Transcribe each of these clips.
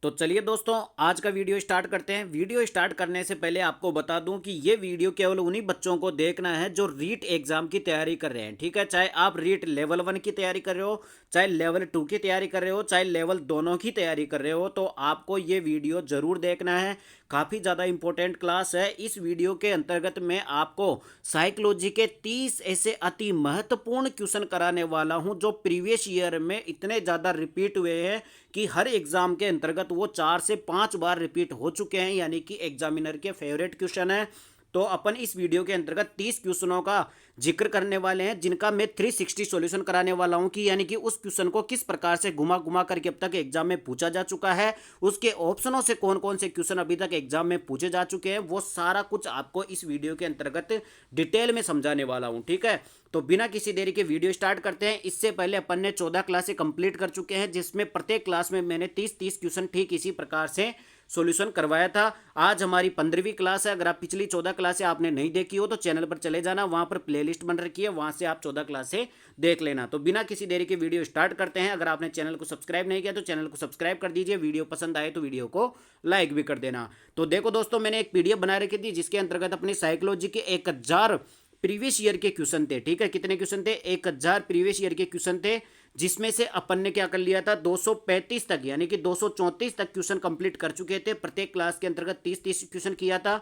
तो चलिए दोस्तों, आज का वीडियो स्टार्ट करते हैं। वीडियो स्टार्ट करने से पहले आपको बता दूं कि ये वीडियो केवल उन्हीं बच्चों को देखना है जो रीट एग्जाम की तैयारी कर रहे हैं। ठीक है, चाहे आप रीट लेवल 1 की तैयारी कर रहे हो, चाहे लेवल 2 की तैयारी कर रहे हो, चाहे लेवल दोनों की तैयारी कर रहे हो, तो आपको ये वीडियो जरूर देखना है। काफ़ी ज़्यादा इंपॉर्टेंट क्लास है। इस वीडियो के अंतर्गत मैं आपको साइकोलॉजी के 30 ऐसे अति महत्वपूर्ण क्वेश्चन कराने वाला हूं जो प्रीवियस ईयर में इतने ज़्यादा रिपीट हुए हैं कि हर एग्जाम के अंतर्गत वो 4 से 5 बार रिपीट हो चुके हैं, यानी कि एग्जामिनर के फेवरेट क्वेश्चन है। तो अपन इस वीडियो के अंतर्गत 30 क्वेश्चनों का जिक्र करने वाले हैं जिनका मैं 360 सॉल्यूशन कराने वाला हूं कि यानी कि उस क्वेश्चन को किस प्रकार से घुमा घुमा करके अब तक एग्जाम में पूछा जा चुका है, उसके ऑप्शनों से कौन कौन से क्वेश्चन अभी तक एग्जाम में पूछे जा चुके हैं, वो सारा कुछ आपको इस वीडियो के अंतर्गत डिटेल में समझाने वाला हूं। ठीक है, तो बिना किसी देरी के वीडियो स्टार्ट करते हैं। इससे पहले अपन ने 14 क्लासें कंप्लीट कर चुके हैं जिसमें प्रत्येक क्लास में मैंने 30-30 क्वेश्चन ठीक इसी प्रकार से सॉल्यूशन करवाया था। आज हमारी 15वीं क्लास है। अगर आप पिछली 14 क्लासें आपने नहीं देखी हो तो चैनल पर चले जाना, वहां पर प्लेलिस्ट बन रखी है, वहां से आप 14 क्लासें देख लेना। तो बिना किसी देरी के वीडियो स्टार्ट करते हैं। अगर आपने चैनल को सब्सक्राइब नहीं किया तो चैनल को सब्सक्राइब कर दीजिए। वीडियो पसंद आए तो वीडियो को लाइक भी कर देना। तो देखो दोस्तों, मैंने एक पीडीएफ बना रखी थी जिसके अंतर्गत अपनी साइकोलॉजी के 1000 प्रीवियस ईयर के क्वेश्चन थे। ठीक है, कितने क्वेश्चन थे? 1000 प्रीवियस ईयर के क्वेश्चन थे, जिसमें से अपन ने क्या कर लिया था, 235 तक यानी कि 234 तक क्वेश्चन कंप्लीट कर चुके थे। प्रत्येक क्लास के अंतर्गत 30-30 क्वेश्चन किया था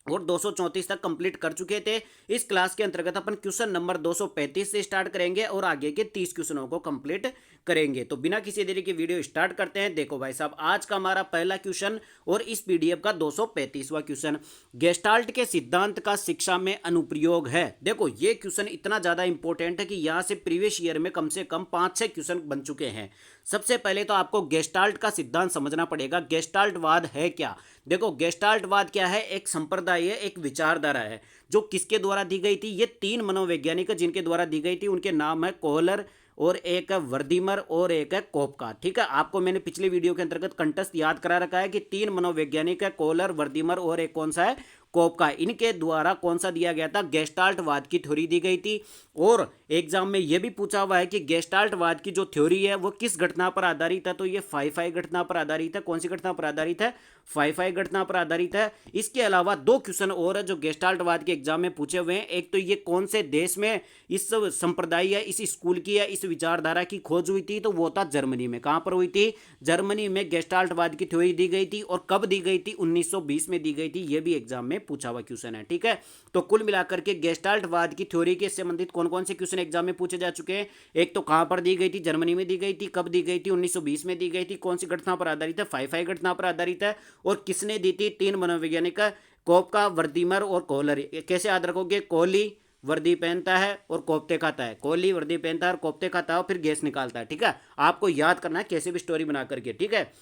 और 234 तक कंप्लीट कर चुके थे। इस क्लास के अंतर्गत अपन क्वेश्चन नंबर 235 से स्टार्ट करेंगे और आगे के 30 क्वेश्चनों को कंप्लीट करेंगे। तो बिना किसी देरी के वीडियो स्टार्ट करते हैं। देखो भाई साहब, आज का हमारा पहला क्वेश्चन और इस पीडीएफ का 235वां क्वेश्चन, गेस्टाल्ट के सिद्धांत का शिक्षा में अनुप्रयोग है। देखो ये क्वेश्चन इतना ज्यादा इंपॉर्टेंट है कि यहां से प्रीवियस ईयर में कम से कम 5-6 क्वेश्चन बन चुके हैं। सबसे पहले तो आपको गेस्टाल्ट का सिद्धांत समझना पड़ेगा। गेस्टाल्टवाद है क्या? देखो, गेस्टाल्टवाद क्या है? एक संप्रदाय है, एक विचारधारा है जो किसके द्वारा दी गई थी? ये 3 मनोवैज्ञानिक जिनके द्वारा दी गई थी, उनके नाम है कोहलर और एक है वर्दीमर और एक है कोपका। ठीक है, आपको मैंने पिछले वीडियो के अंतर्गत कंटस्ट याद करा रखा है कि 3 मनोवैज्ञानिक है, कोहलर, वर्दीमर और एक कौन सा है? कोपका। इनके द्वारा कौन सा दिया गया था? गेस्टाल्टवाद की थ्योरी दी गई थी। और एग्जाम में यह भी पूछा हुआ है कि गेस्टाल्टवाद की जो थ्योरी है वो किस घटना पर आधारित है? तो ये फाई घटना पर आधारित है। कौन सी घटना पर आधारित है? फाई घटना पर आधारित है। इसके अलावा 2 क्वेश्चन और है जो गेस्टाल्टवाद के एग्जाम में पूछे हुए हैं। एक तो ये कौन से देश में इस संप्रदाय या इस स्कूल की या इस विचारधारा की खोज हुई थी? तो वो था जर्मनी में। कहां पर हुई थी? जर्मनी में गेस्टाल्टवाद की थ्योरी दी गई थी। और कब दी गई थी? 1920 में दी गई थी। यह भी एग्जाम में पूछा हुआ क्वेश्चन है। ठीक है, तो कुल मिलाकर के गेस्टाल्टवाद की थ्योरी के संबंधित कौन कौन से क्वेश्चन एग्जाम में पूछे जा चुके हैं? एक तो कहां पर दी गई थी? जर्मनी में दी गई थी। कब दी गई थी? 1920 में दी गई थी। कौन सी घटना पर आधारित है? फाई घटना पर आधारित है। और किसने दी थी? 3 मनोवैज्ञानिक, कोपका, वर्दीमर और कोहलर। कैसे याद रखोगे? कोहली वर्दी पहनता है और कोफ्ते खाता है, कोहली वर्दी पहनता है और कोफ्ते खाता है और फिर गैस निकालता है। ठीक है, आपको याद करना है कैसे भी स्टोरी बना करके। ठीक है,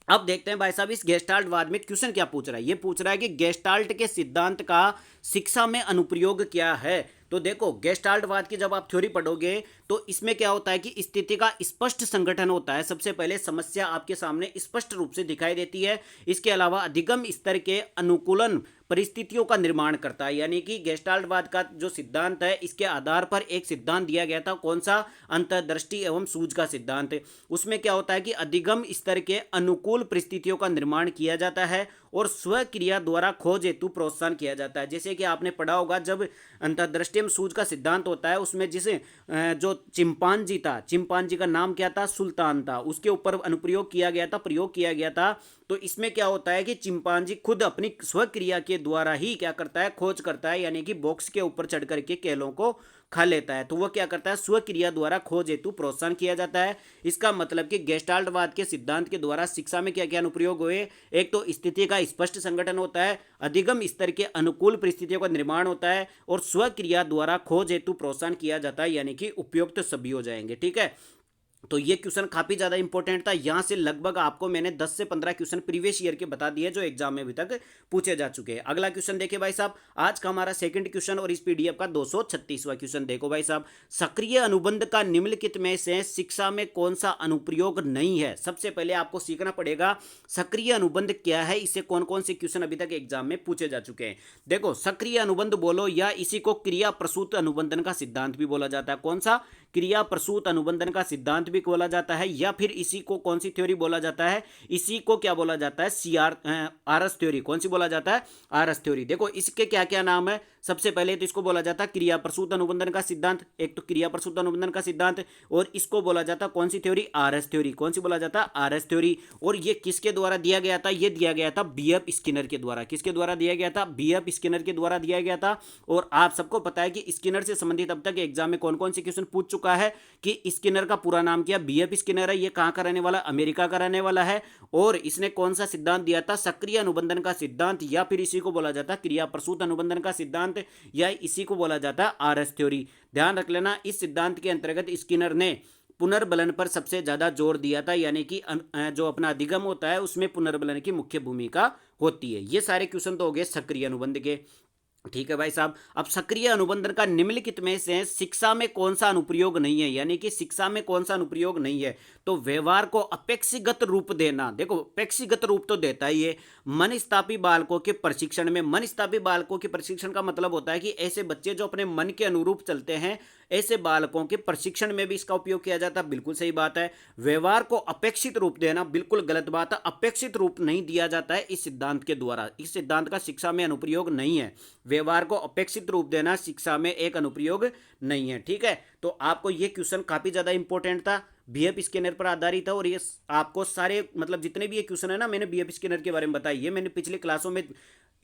अब देखते हैं भाई साहब इस गेस्टाल्टवाद में क्वेश्चन क्या पूछ रहा है। ये पूछ रहा है कि गेस्टाल्ट के सिद्धांत का शिक्षा में अनुप्रयोग क्या है। तो देखो, गेस्टाल्टवाद की जब आप थ्योरी पढ़ोगे तो इसमें क्या होता है कि स्थिति का स्पष्ट संगठन होता है। सबसे पहले समस्या आपके सामने स्पष्ट रूप से दिखाई देती है। इसके अलावा अधिगम स्तर के अनुकूलन परिस्थितियों का निर्माण करता है। यानी कि गेस्टाल्टवाद का जो सिद्धांत है, इसके आधार पर एक सिद्धांत दिया गया था। कौन सा? अंतर्दृष्टि एवं सूझ का सिद्धांत। उसमें क्या होता है कि अधिगम स्तर के अनुकूल परिस्थितियों का निर्माण किया जाता है और स्वक्रिया द्वारा खोज हेतु प्रोत्साहन किया जाता है। जैसे कि आपने पढ़ा होगा, जब अंतर्दृष्टि एवं सूझ का सिद्धांत होता है उसमें जिसे जो चिंपांजी था, चिंपांजी का नाम क्या था? सुल्तान था, उसके ऊपर अनुप्रयोग किया गया था, प्रयोग किया गया था। तो इसमें क्या होता है कि चिंपांजी खुद अपनी स्वक्रिया के द्वारा ही क्या करता है? खोज करता है, यानी कि बॉक्स के ऊपर चढ़ करके केलों को खा लेता है। तो वह क्या करता है? स्वक्रिया द्वारा खोज हेतु प्रोत्साहन किया जाता है। इसका मतलब कि गेस्टाल्टवाद के सिद्धांत के द्वारा शिक्षा में क्या क्या अनुप्रयोग हुए? एक तो स्थिति का स्पष्ट संगठन होता है, अधिगम स्तर के अनुकूल परिस्थितियों का निर्माण होता है और स्वक्रिया द्वारा खोज हेतु प्रोत्साहन किया जाता है, यानी कि उपयुक्त सभी हो जाएंगे। ठीक है, तो ये क्वेश्चन काफी ज्यादा इंपॉर्टेंट था। यहां से लगभग आपको मैंने 10 से 15 क्वेश्चन प्रीवियस ईयर के बता दिए जो एग्जाम में अभी तक पूछे जा चुके हैं। अगला क्वेश्चन देखिए भाई साहब, आज का हमारा सेकंड क्वेश्चन और इस पीडीएफ का 236वां क्वेश्चन। देखो भाई साहब, सक्रिय अनुबंध का निम्नलिखित में से शिक्षा में कौन सा अनुप्रयोग नहीं है? सबसे पहले आपको सीखना पड़ेगा सक्रिय अनुबंध क्या है, इससे कौन कौन से क्वेश्चन अभी तक एग्जाम में पूछे जा चुके हैं। देखो, सक्रिय अनुबंध बोलो या इसी को क्रिया प्रसूत अनुबंधन का सिद्धांत भी बोला जाता है। कौन सा? क्रिया प्रसूत अनुबंधन का सिद्धांत भी बोला जाता है, या फिर इसी को कौन सी थ्योरी बोला जाता है, इसी को क्या बोला जाता है, आरएस थ्योरी। कौन सी बोला जाता है, आरएस थ्योरी। देखो इसके क्या क्या नाम है, सबसे पहले तो इसको बोला जाता है क्रिया प्रसूत अनुबंधन का सिद्धांत, एक तो क्रिया प्रसूत अनुबंधन का सिद्धांत, और इसको बोला जाता कौन सी थ्योरी, आरएस थ्योरी। कौन सी बोला जाता, आरएस थ्योरी। और ये किसके द्वारा दिया गया था, ये दिया गया था बीएफ स्किनर के द्वारा। किसके द्वारा दिया गया था, बीएफ स्किनर के द्वारा दिया गया था। और आप सबको पता है कि स्किनर से संबंधित अब तक एग्जाम में कौन कौन से क्वेश्चन पूछ चुका है, कि स्किनर का पूरा नाम क्या, बीएफ स्किनर है, ये कहां का रहने वाला, अमेरिका का रहने वाला है। और इसने कौन सा सिद्धांत दिया था, सक्रिय अनुबंधन का सिद्धांत, या फिर इसी को बोला जाता क्रिया प्रसूत अनुबंधन का सिद्धांत, या इसी को बोला जाता है आरएस थ्योरी। ध्यान रख लेना, इस सिद्धांत के अंतर्गत स्किनर ने पुनर्बलन पर सबसे ज्यादा जोर दिया था, यानी कि जो अपना अधिगम होता है उसमें पुनर्बलन की मुख्य भूमिका होती है। ये सारे क्वेश्चन तो हो गए सक्रिय अनुबंध के। ठीक है भाई साहब, अब सक्रिय अनुबंधन का निम्नलिखित में से शिक्षा में कौन सा अनुप्रयोग नहीं है, यानी कि शिक्षा में कौन सा अनुप्रयोग नहीं है, तो व्यवहार को अपेक्षिगत रूप देना। देखो अपेक्षिगत रूप तो देता ही है। मनस्तापी बालकों के प्रशिक्षण में, मनस्तापी बालकों के प्रशिक्षण का मतलब होता है कि ऐसे बच्चे जो अपने मन के अनुरूप चलते हैं, ऐसे बालकों के प्रशिक्षण में भी इसका उपयोग किया जाता है। बिल्कुल सही बात है। व्यवहार को अपेक्षित रूप देना बिल्कुल गलत बात है, अपेक्षित रूप नहीं दिया जाता है इस सिद्धांत के द्वारा। इस सिद्धांत का शिक्षा में अनुप्रयोग नहीं है। व्यवहार को अपेक्षित रूप देना शिक्षा में एक अनुप्रयोग नहीं है। ठीक है, तो आपको यह क्वेश्चन काफी ज्यादा इंपॉर्टेंट था, बीएफ स्कैनर पर आधारित है। और ये आपको सारे मतलब जितने भी ये क्वेश्चन है ना, मैंने बीएफ स्कैनर के बारे में बताई है, मैंने पिछली क्लासों में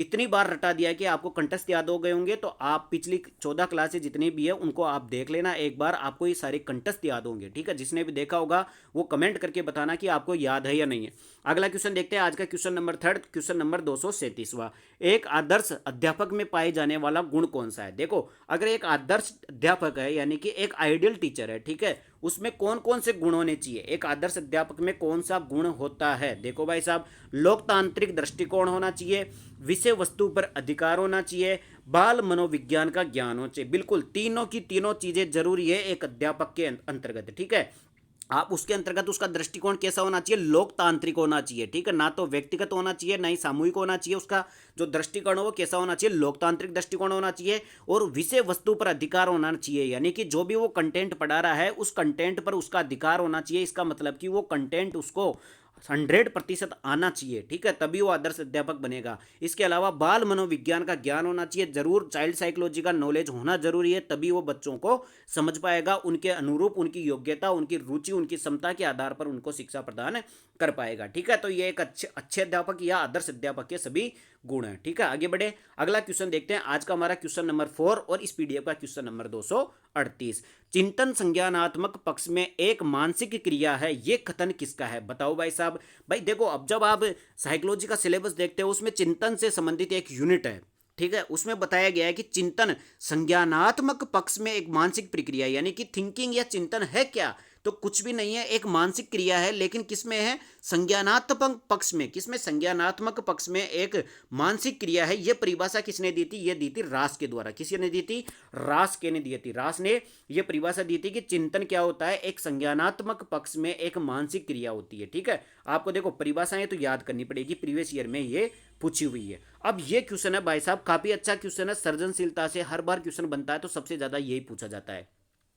इतनी बार रटा दिया है कि आपको कंटेस्ट याद हो गए होंगे। तो आप पिछली 14 क्लासें जितनी भी है उनको आप देख लेना एक बार, आपको ये सारे कंटेस्ट याद होंगे। ठीक है, जिसने भी देखा होगा वो कमेंट करके बताना कि आपको याद है या नहीं है। अगला क्वेश्चन देखते हैं, आज का क्वेश्चन नंबर 3, क्वेश्चन नंबर 237वां। एक आदर्श अध्यापक में पाए जाने वाला गुण कौन सा है। देखो अगर एक आदर्श अध्यापक है, यानी कि एक आइडियल टीचर है, ठीक है, उसमें कौन कौन से गुण होने चाहिए, एक आदर्श अध्यापक में कौन सा गुण होता है। देखो भाई साहब, लोकतांत्रिक दृष्टिकोण होना चाहिए, विषय वस्तु पर अधिकार होना चाहिए, बाल मनोविज्ञान का ज्ञान होना चाहिए। बिल्कुल तीनों की तीनों चीजें जरूरी है एक अध्यापक के अंतर्गत। ठीक है, आप उसके अंतर्गत उसका दृष्टिकोण कैसा होना चाहिए, लोकतांत्रिक होना चाहिए। ठीक है, ना तो व्यक्तिगत होना चाहिए, ना ही सामूहिक होना चाहिए। उसका जो दृष्टिकोण हो वो कैसा होना चाहिए, लोकतांत्रिक दृष्टिकोण होना चाहिए। और विषय वस्तु पर अधिकार होना चाहिए, यानी कि जो भी वो कंटेंट पढ़ा रहा है उस कंटेंट पर उसका अधिकार होना चाहिए। इसका मतलब कि वो कंटेंट उसको 100% आना चाहिए। ठीक है, तभी वो आदर्श अध्यापक बनेगा। इसके अलावा बाल मनोविज्ञान का ज्ञान होना चाहिए, जरूर चाइल्ड साइकोलॉजी का नॉलेज होना जरूरी है, तभी वो बच्चों को समझ पाएगा, उनके अनुरूप उनकी योग्यता, उनकी रुचि, उनकी क्षमता के आधार पर उनको शिक्षा प्रदान कर पाएगा। ठीक है, तो ये एक अच्छे अध्यापक या आदर्श अध्यापक के सभी गुण हैं। ठीक है, आगे बढ़े, अगला क्वेश्चन देखते हैं। आज का हमारा क्वेश्चन नंबर 4 और इस पीडीएफ का क्वेश्चन नंबर 238। चिंतन संज्ञानात्मक पक्ष में एक मानसिक क्रिया है, ये कथन किसका है। बताओ भाई साहब। भाई देखो, अब जब आप साइकोलॉजी का सिलेबस देखते हो उसमें चिंतन से संबंधित एक यूनिट है। ठीक है, उसमें बताया गया है कि चिंतन संज्ञानात्मक पक्ष में एक मानसिक प्रक्रिया, यानी कि थिंकिंग या चिंतन है क्या, तो कुछ भी नहीं है, एक मानसिक क्रिया है। लेकिन किसमें है, संज्ञानात्मक पक्ष में। किसमें, संज्ञानात्मक पक्ष में एक मानसिक क्रिया है। यह परिभाषा किसने दी थी, यह दी थी रास के द्वारा। किसने दी थी, रास के ने दी थी। रास ने यह परिभाषा दी थी कि चिंतन क्या होता है, एक संज्ञानात्मक पक्ष में एक मानसिक क्रिया होती है। ठीक है, आपको देखो परिभाषाएं तो याद करनी पड़ेगी, प्रीवियस ईयर में ये पूछी हुई है। अब ये क्वेश्चन है भाई साहब, काफी अच्छा क्वेश्चन है, सृजनशीलता से हर बार क्वेश्चन बनता है तो सबसे ज्यादा यही पूछा जाता है।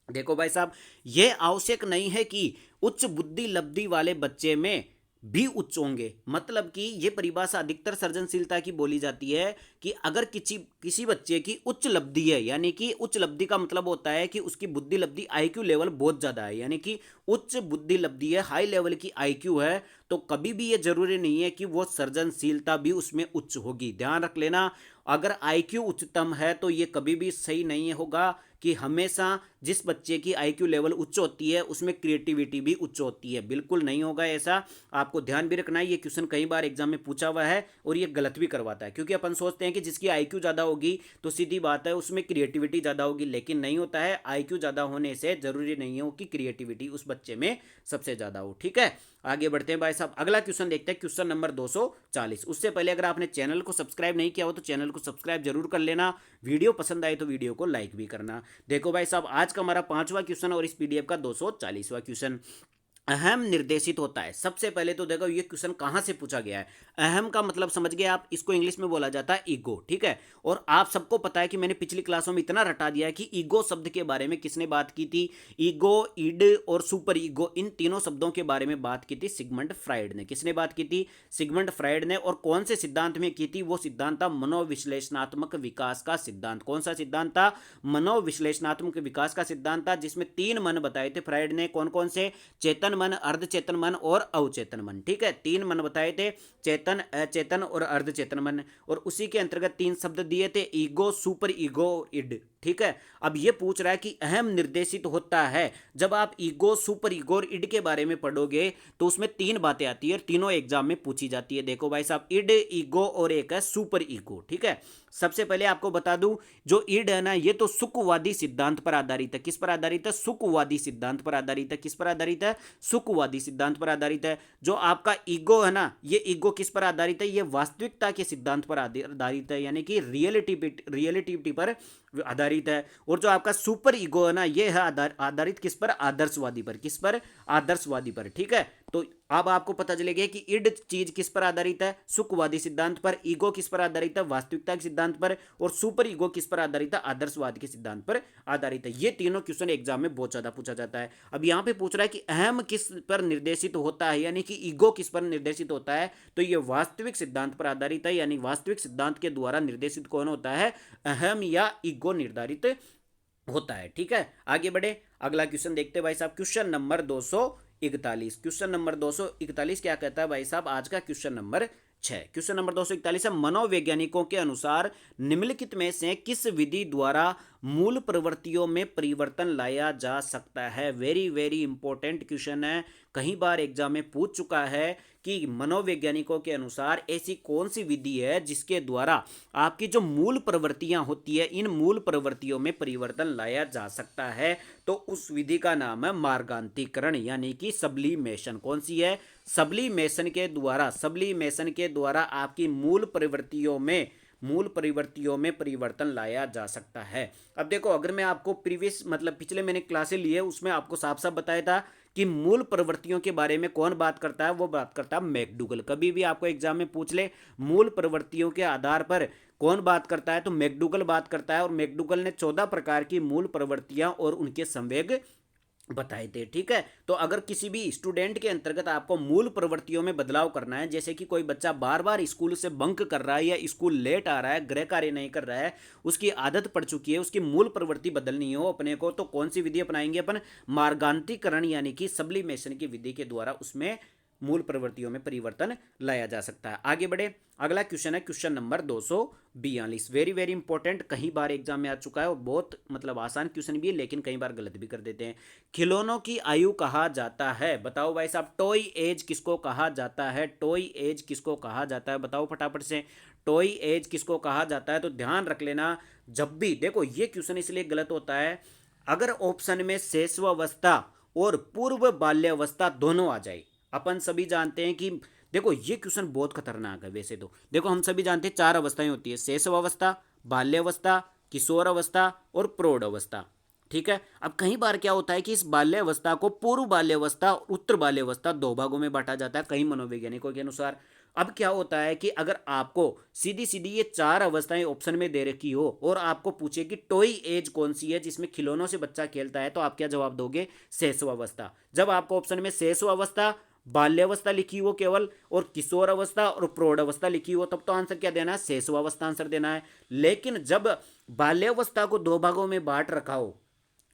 देखो भाई साहब, यह आवश्यक नहीं है कि उच्च बुद्धि लब्धि वाले बच्चे में भी उच्च होंगे। मतलब कि यह परिभाषा अधिकतर सृजनशीलता की बोली जाती है कि अगर किसी बच्चे की उच्च लब्धि है, यानी कि उच्च लब्धि का मतलब होता है कि उसकी बुद्धि लब्धि आईक्यू लेवल बहुत ज्यादा है, यानी कि उच्च बुद्धि लब्धि है, हाई लेवल की आईक्यू है, तो कभी भी यह जरूरी नहीं है कि वो सृजनशीलता भी उसमें उच्च होगी। ध्यान रख लेना, अगर आईक्यू उच्चतम है तो ये कभी भी सही नहीं होगा कि हमेशा जिस बच्चे की आईक्यू लेवल उच्च होती है उसमें क्रिएटिविटी भी उच्च होती है। बिल्कुल नहीं होगा ऐसा, आपको ध्यान भी रखना है। ये क्वेश्चन कई बार एग्जाम में पूछा हुआ है और ये गलत भी करवाता है, क्योंकि अपन सोचते हैं कि जिसकी आईक्यू ज़्यादा होगी तो सीधी बात है उसमें क्रिएटिविटी ज़्यादा होगी, लेकिन नहीं होता है। आईक्यू ज़्यादा होने से जरूरी नहीं हो कि क्रिएटिविटी उस बच्चे में सबसे ज़्यादा हो। ठीक है, आगे बढ़ते हैं भाई साहब, अगला क्वेश्चन देखते हैं, क्वेश्चन नंबर 240। उससे पहले अगर आपने चैनल को सब्सक्राइब नहीं किया हो तो चैनल को सब्सक्राइब जरूर कर लेना, वीडियो पसंद आए तो वीडियो को लाइक भी करना। देखो भाई साहब, आज का हमारा 5वां क्वेश्चन और इस पीडीएफ का 240वां क्वेश्चन। अहम निर्देशित होता है। सबसे पहले तो देखो ये क्वेश्चन कहाँ से पूछा गया है। अहम का मतलब समझ गए आप, इसको इंग्लिश में बोला जाता है ईगो, ठीक है। और आप सबको पता है कि मैंने पिछली क्लासों में इतना रटा दिया है कि ईगो शब्द के बारे में किसने बात की थी। ईगो, ईड और सुपर ईगो, इन तीनों शब्दों के बारे में बात की थी सिगमंड फ्राइड ने। किसने बात की थी? सिगमंड फ्राइड ने। और कौन से सिद्धांत में की थी? वो सिद्धांत था मनोविश्लेषणात्मक विकास का सिद्धांत। कौन सा सिद्धांत था? मनोविश्लेषणात्मक विकास का सिद्धांत था, जिसमें 3 मन बताए थे फ्राइड ने। कौन कौन से? चेतन मन, अर्धचेतन मन और अवचेतन मन, ठीक है। 3 मन बताए थे, चेतन, अचेतन और अर्धचेतन मन। और उसी के अंतर्गत 3 शब्द दिए थे, ईगो, सुपर ईगो, इड, ठीक है। अब ये पूछ रहा है कि अहम निर्देशित होता है। जब आप ईगो, सुपर ईगो और इड के बारे में पढ़ोगे तो उसमें 3 बातें आती है और तीनों एग्जाम में पूछी जाती है। देखो भाई साहब, इड, ईगो और एक है सुपर ईगो, ठीक है। सबसे पहले आपको बता दूं, जो इड है ना, ये तो सुखवादी सिद्धांत पर आधारित है। किस पर आधारित है? सुखवादी सिद्धांत पर आधारित है। किस पर आधारित है? सुखवादी सिद्धांत पर आधारित है। जो आपका ईगो है ना, ये ईगो किस पर आधारित है? ये वास्तविकता के सिद्धांत पर आधारित है, यानी कि रियलिटी पर आधारित है। और जो आपका सुपर ईगो है ना, ये है आधारित किस पर? आदर्शवादी पर। किस पर? आदर्शवादी पर, ठीक है। तो अब आपको पता चलेगा कि इड चीज किस पर आधारित है? सुखवादी सिद्धांत पर। ईगो किस पर आधारित है? वास्तविकता के सिद्धांत पर। और सुपर ईगो किस पर आधारित है? आदर्शवाद के सिद्धांत पर आधारित है। ये तीनों क्वेश्चन एग्जाम में बहुत ज्यादा पूछा जाता है। अब यहां पे पूछ रहा है कि अहम किस पर निर्देशित होता है, यानी कि ईगो किस पर निर्देशित होता है। तो ये वास्तविक सिद्धांत पर आधारित है, यानी वास्तविक सिद्धांत के द्वारा निर्देशित कौन होता है? अहम या ईगो निर्धारित होता है, ठीक है। आगे बढ़े, अगला क्वेश्चन देखते हैं भाई साहब। Question number 241। क्वेश्चन नंबर 241 क्या कहता है भाई साहब? आज का क्वेश्चन नंबर 6। क्वेश्चन नंबर 241 है, मनोवैज्ञानिकों के अनुसार निम्नलिखित में से किस विधि द्वारा मूल प्रवृत्तियों में परिवर्तन लाया जा सकता है? वेरी वेरी इंपॉर्टेंट क्वेश्चन है, कई बार एग्जाम में पूछ चुका है कि मनोवैज्ञानिकों के अनुसार ऐसी कौन सी विधि है जिसके द्वारा आपकी जो मूल प्रवृत्तियां होती है, इन मूल प्रवृत्तियों में परिवर्तन लाया जा सकता है। तो उस विधि का नाम है मार्गांतीकरण, यानी कि सब्लिमेशन। कौन सी है? सब्लिमेशन के द्वारा आपकी मूल प्रवृत्तियों में परिवर्तन लाया जा सकता है। अब देखो, अगर मैं आपको प्रीवियस मतलब पिछले मैंने क्लासें ली है, उसमें आपको साफ साफ बताया था कि मूल प्रवृत्तियों के बारे में कौन बात करता है? वो बात करता है मैकडूगल। कभी भी आपको एग्जाम में पूछ ले मूल प्रवृत्तियों के आधार पर कौन बात करता है, तो मैकडूगल बात करता है। और मैकडूगल ने 14 प्रकार की मूल प्रवृत्तियां और उनके संवेग बताए थे, ठीक है। तो अगर किसी भी स्टूडेंट के अंतर्गत आपको मूल प्रवृत्तियों में बदलाव करना है, जैसे कि कोई बच्चा बार बार स्कूल से बंक कर रहा है या स्कूल लेट आ रहा है, गृह कार्य नहीं कर रहा है, उसकी आदत पड़ चुकी है, उसकी मूल प्रवृत्ति बदलनी हो अपने को, तो कौन सी विधि अपनाएंगे अपन? मार्गांतीकरण, यानी कि सब्लिमेशन की विधि के द्वारा उसमें मूल प्रवृत्तियों में परिवर्तन लाया जा सकता है। आगे बढ़े, अगला क्वेश्चन है question number 242। Very very important, कई बार एग्जाम में आ चुका है और बहुत मतलब आसान क्वेश्चन भी है, लेकिन कई बार गलत भी कर देते हैं। खिलौनों की आयु कहा जाता है? बताओ भाई साहब, टॉय एज किसको कहा जाता है? टॉय एज किसको कहा जाता है? बताओ फटाफट से, टॉय एज किसको कहा जाता है? तो ध्यान रख लेना, जब भी देखो ये क्वेश्चन इसलिए गलत होता है अगर ऑप्शन में शैशवावस्था और पूर्व बाल्यावस्था दोनों आ जाए। अपन सभी जानते हैं कि देखो ये क्वेश्चन बहुत खतरनाक है। वैसे तो देखो हम सभी जानते हैं 4 अवस्थाएं होती है, शैशवावस्था, बाल्यावस्था, किशोर अवस्था और प्रौढ़ अवस्था, ठीक है। अब कई बार क्या होता है कि इस बाल्यावस्था को पूर्व बाल्यावस्था और उत्तर बाल्यावस्था 2 भागों में बांटा जाता है कई मनोवैज्ञानिकों के अनुसार। अब क्या होता है कि अगर आपको सीधी सीधी ये 4 अवस्थाएं ऑप्शन में दे रखी हो और आपको पूछे कि टॉय एज कौन सी है जिसमें खिलौनों से बच्चा खेलता है, तो आप क्या जवाब दोगे? शैशवावस्था। जब आपको ऑप्शन में शैशवावस्था, बाल्यावस्था लिखी हो केवल, और किशोर अवस्था और प्रौढ़ अवस्था लिखी हो, तब तो आंसर क्या देना है? शैशवावस्था आंसर देना है। लेकिन जब बाल्यावस्था को 2 भागों में बांट रखा हो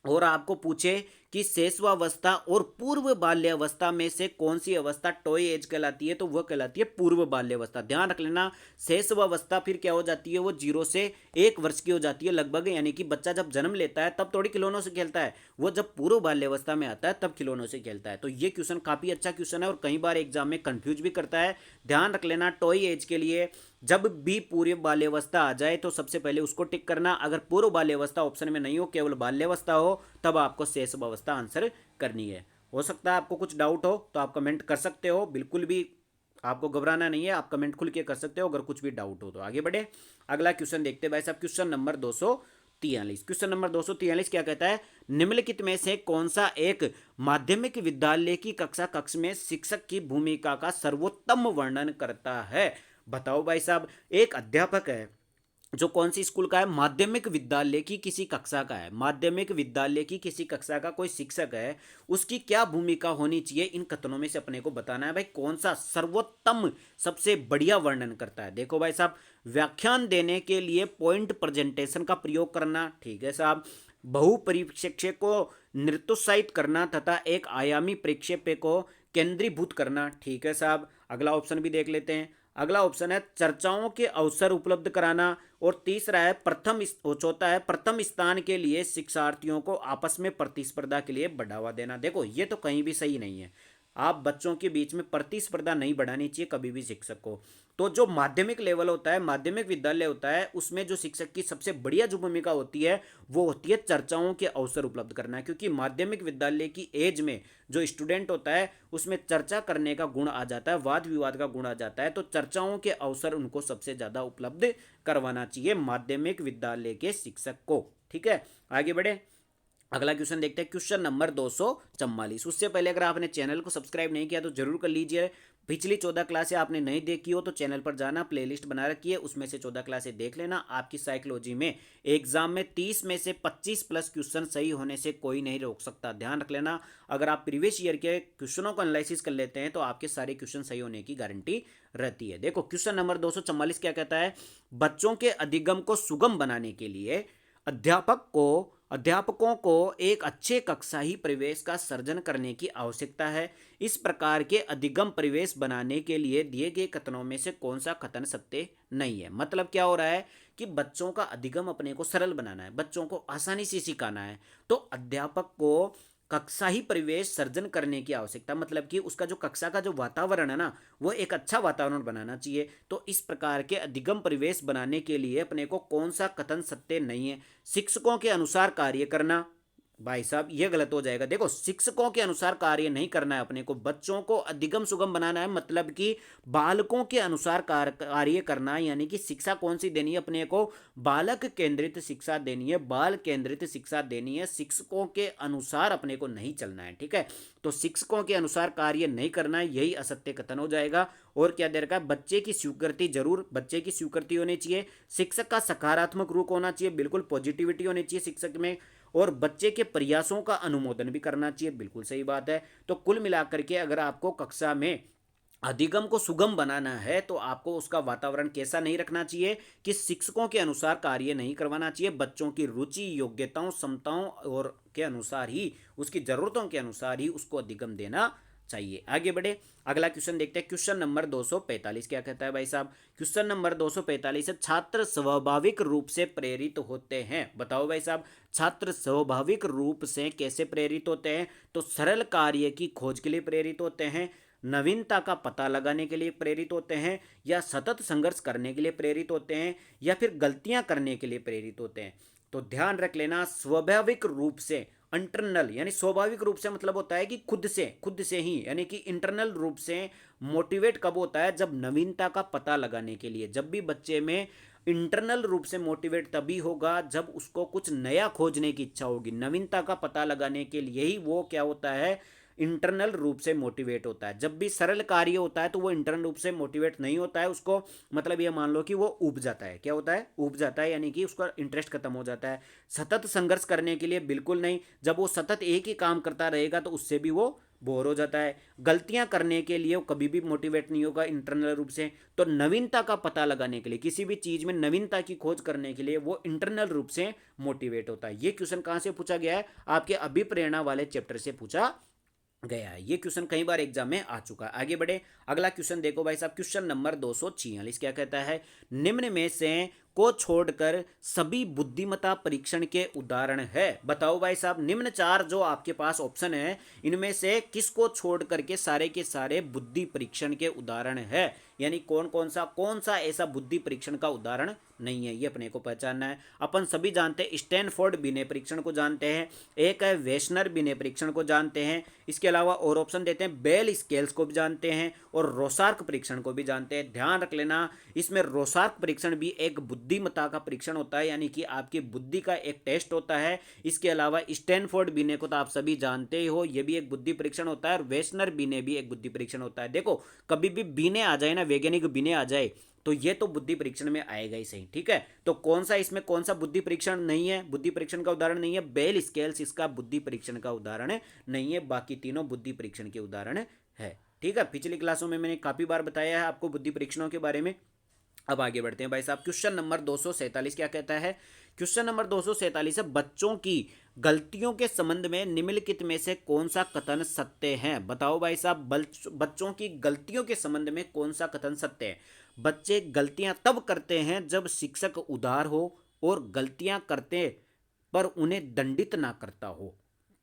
और आपको पूछे कि शैशवावस्था और पूर्व बाल्यावस्था में से कौन सी अवस्था टॉय एज कहलाती है, तो वह कहलाती है पूर्व बाल्यावस्था। ध्यान रख लेना, शैशवावस्था फिर क्या हो जाती है? वो 0 से 1 वर्ष की हो जाती है लगभग, यानी कि बच्चा जब जन्म लेता है तब थोड़ी खिलौनों से खेलता है, वो जब पूर्व बाल्यावस्था में आता है तब खिलौनों से खेलता है। तो ये क्वेश्चन काफी अच्छा क्वेश्चन है और कई बार एग्जाम में कंफ्यूज भी करता है। ध्यान रख लेना, टॉय एज के लिए जब भी पूर्व बाल्यावस्था आ जाए तो सबसे पहले उसको टिक करना। अगर पूर्व बाल्यावस्था ऑप्शन में नहीं हो, केवल बाल्यावस्था हो, तब आपको शैशवावस्था आंसर करनी है। हो सकता है आपको कुछ डाउट हो तो आप कमेंट कर सकते हो, बिल्कुल भी आपको घबराना नहीं है, आप कमेंट खुल के कर सकते हो अगर कुछ भी डाउट हो तो। आगे बढ़े, अगला क्वेश्चन देखते हैं भाई साहब। Question number 200 243। क्वेश्चन नंबर 243 क्या कहता है, निम्नलिखित में से कौन सा एक माध्यमिक विद्यालय की कक्ष में शिक्षक की भूमिका का सर्वोत्तम वर्णन करता है। बताओ भाई साहब, एक अध्यापक है जो कौन सी स्कूल का है, माध्यमिक विद्यालय की किसी कक्षा का है, माध्यमिक विद्यालय की किसी कक्षा का कोई शिक्षक है, उसकी क्या भूमिका होनी चाहिए, इन कथनों में से अपने को बताना है भाई कौन सा सर्वोत्तम सबसे बढ़िया वर्णन करता है। देखो भाई साहब, व्याख्यान देने के लिए पॉइंट प्रेजेंटेशन का प्रयोग करना, ठीक है साहब, बहुपरिप्रेक्ष्य को निरुत्साहित करना तथा एक आयामी प्रक्षेप्य को केंद्रीभूत करना, ठीक है साहब। अगला ऑप्शन भी देख लेते हैं। अगला ऑप्शन है चर्चाओं के अवसर उपलब्ध कराना, और तीसरा है चौथा है प्रथम स्थान के लिए शिक्षार्थियों को आपस में प्रतिस्पर्धा के लिए बढ़ावा देना। देखो ये तो कहीं भी सही नहीं है, आप बच्चों के बीच में प्रतिस्पर्धा नहीं बढ़ानी चाहिए कभी भी शिक्षक को। तो जो माध्यमिक लेवल होता है, माध्यमिक विद्यालय होता है, उसमें जो शिक्षक की सबसे बढ़िया जो भूमिका होती है वो होती है चर्चाओं के अवसर उपलब्ध करना, क्योंकि माध्यमिक विद्यालय की एज में जो स्टूडेंट होता है उसमें चर्चा करने का गुण आ जाता है, वाद विवाद का गुण आ जाता है, तो चर्चाओं के अवसर उनको सबसे ज्यादा उपलब्ध करवाना चाहिए माध्यमिक विद्यालय के शिक्षक को। ठीक है, आगे बढ़े, अगला क्वेश्चन देखते हैं, क्वेश्चन नंबर 244। उससे पहले अगर आपने चैनल को सब्सक्राइब नहीं किया तो जरूर कर लीजिए। पिछली 14 क्लासें आपने नहीं देखी हो तो चैनल पर जाना, प्लेलिस्ट बना रखी है, उसमें से 14 क्लासें देख लेना। आपकी साइकोलॉजी में एग्जाम में 30 में से 25 प्लस क्वेश्चन सही होने से कोई नहीं रोक सकता, ध्यान रख लेना। अगर आप प्रीवियस ईयर के क्वेश्चनों को एनालिसिस कर लेते हैं तो आपके सारे क्वेश्चन सही होने की गारंटी रहती है। देखो क्वेश्चन नंबर 244 क्या कहता है, बच्चों के अधिगम को सुगम बनाने के लिए अध्यापकों को एक अच्छे कक्षाही परिवेश का सर्जन करने की आवश्यकता है। इस प्रकार के अधिगम परिवेश बनाने के लिए दिए गए कथनों में से कौन सा कथन सत्य नहीं है। मतलब क्या हो रहा है कि बच्चों का अधिगम अपने को सरल बनाना है, बच्चों को आसानी से सिखाना है, तो अध्यापक को कक्षा ही परिवेश सर्जन करने की आवश्यकता, मतलब कि उसका जो कक्षा का जो वातावरण है ना वो एक अच्छा वातावरण बनाना चाहिए। तो इस प्रकार के अधिगम परिवेश बनाने के लिए अपने को कौन सा कथन सत्य नहीं है, शिक्षकों के अनुसार कार्य करना। भाई साहब ये गलत हो जाएगा। देखो शिक्षकों के अनुसार कार्य नहीं करना है अपने को, बच्चों को अधिगम सुगम बनाना है, मतलब कि बालकों के अनुसार कार्य करना है। यानी कि शिक्षा कौन सी देनी है अपने को, बालक केंद्रित शिक्षा देनी है, बाल केंद्रित शिक्षा देनी है, शिक्षकों के अनुसार अपने को नहीं चलना है। ठीक है, तो शिक्षकों के अनुसार कार्य नहीं करना है, यही असत्य कथन हो जाएगा। और क्या दे रखा है, बच्चे की स्वीकृति, जरूर बच्चे की स्वीकृति होनी चाहिए, शिक्षक का सकारात्मक रुख होना चाहिए, बिल्कुल पॉजिटिविटी होनी चाहिए शिक्षक में, और बच्चे के प्रयासों का अनुमोदन भी करना चाहिए, बिल्कुल सही बात है। तो कुल मिलाकर के अगर आपको कक्षा में अधिगम को सुगम बनाना है तो आपको उसका वातावरण कैसा नहीं रखना चाहिए कि शिक्षकों के अनुसार कार्य नहीं करवाना चाहिए, बच्चों की रुचि, योग्यताओं, क्षमताओं और के अनुसार ही, उसकी जरूरतों के अनुसार ही उसको अधिगम देना चाहिए। आगे बढ़े, अगला क्वेश्चन देखते हैं, क्वेश्चन नंबर 245 क्या कहता है भाई साहब। क्वेश्चन नंबर 245 है, छात्र स्वाभाविक रूप से प्रेरित होते हैं। बताओ भाई साहब, छात्र स्वाभाविक रूप से कैसे प्रेरित होते हैं, तो सरल कार्य की खोज के लिए प्रेरित होते हैं, नवीनता का पता लगाने के लिए प्रेरित होते हैं, या सतत संघर्ष करने के लिए प्रेरित होते हैं, या फिर गलतियां करने के लिए प्रेरित होते हैं। तो ध्यान रख लेना, स्वाभाविक रूप से, इंटरनल यानी स्वाभाविक रूप से मतलब होता है कि खुद से ही, यानी कि इंटरनल रूप से मोटिवेट कब होता है, जब नवीनता का पता लगाने के लिए। जब भी बच्चे में इंटरनल रूप से मोटिवेट तभी होगा जब उसको कुछ नया खोजने की इच्छा होगी, नवीनता का पता लगाने के लिए ही वो क्या होता है, इंटरनल रूप से मोटिवेट होता है। जब भी सरल कार्य होता है तो वो इंटरनल रूप से मोटिवेट नहीं होता है, उसको मतलब ये मान लो कि वो ऊब जाता है। क्या होता है, ऊब जाता है, यानी कि उसका इंटरेस्ट खत्म हो जाता है। सतत संघर्ष करने के लिए बिल्कुल नहीं, जब वो सतत एक ही काम करता रहेगा तो उससे भी वो बोर हो जाता है। गलतियां करने के लिए वो कभी भी मोटिवेट नहीं होगा इंटरनल रूप से। तो नवीनता का पता लगाने के लिए, किसी भी चीज में नवीनता की खोज करने के लिए वो इंटरनल रूप से मोटिवेट होता है। ये क्वेश्चन कहां से पूछा गया है, आपके अभिप्रेरणा वाले चैप्टर से पूछा गया है। ये क्वेश्चन कई बार एग्जाम में आ चुका है। आगे बढ़े, अगला क्वेश्चन देखो भाई साहब, क्वेश्चन नंबर 246 क्या कहता है, निम्न में से को छोड़कर सभी बुद्धिमत्ता परीक्षण के उदाहरण है। बताओ भाई साहब, निम्न चार जो आपके पास ऑप्शन है इनमें से किसको छोड़ करके सारे के सारे बुद्धि परीक्षण के उदाहरण है, यानी कौन सा ऐसा बुद्धि परीक्षण का उदाहरण नहीं है, ये अपने को पहचानना है। अपन सभी जानते हैं स्टैनफोर्ड बिने परीक्षण को जानते हैं, एक है वेशनर बिने परीक्षण को जानते हैं, इसके अलावा और ऑप्शन देते हैं बेल स्केल्स को भी जानते हैं और रोसार्क परीक्षण को भी जानते हैं। ध्यान रख लेना, इसमें रोसार्क परीक्षण भी एक बुद्धिमत्ता का परीक्षण होता है, यानी कि आपकी बुद्धि का एक टेस्ट होता है। इसके अलावा स्टैनफोर्ड बिने को तो आप सभी जानते ही हो, ये भी एक बुद्धि परीक्षण होता है, और वेस्नर बिने भी एक बुद्धि परीक्षण होता है। देखो कभी भी बिने आ जाए ना, वैज्ञानिक बिने आ जाए, तो ये तो बुद्धि परीक्षण में आएगा ही सही, ठीक है। तो कौन सा इसमें कौन सा बुद्धि परीक्षण नहीं है, बुद्धि परीक्षण का उदाहरण नहीं है? बेल स्केल्स इसका बुद्धि परीक्षण का उदाहरण नहीं है, बाकी तीनों बुद्धि परीक्षण के उदाहरण है, ठीक है। पिछली क्लासों में मैंने काफी बार बताया है आपको बुद्धि परीक्षणों के बारे में। अब आगे बढ़ते हैं भाई साहब। क्वेश्चन नंबर 247 क्या कहता है? क्वेश्चन नंबर 247 है, बच्चों की गलतियों के संबंध में निम्नलिखित में से कौन सा कथन सत्य है? बताओ भाई साहब, बच्चों की गलतियों के संबंध में कौन सा कथन सत्य है? बच्चे गलतियां तब करते हैं जब शिक्षक उदार हो और गलतियां करते पर उन्हें दंडित ना करता हो।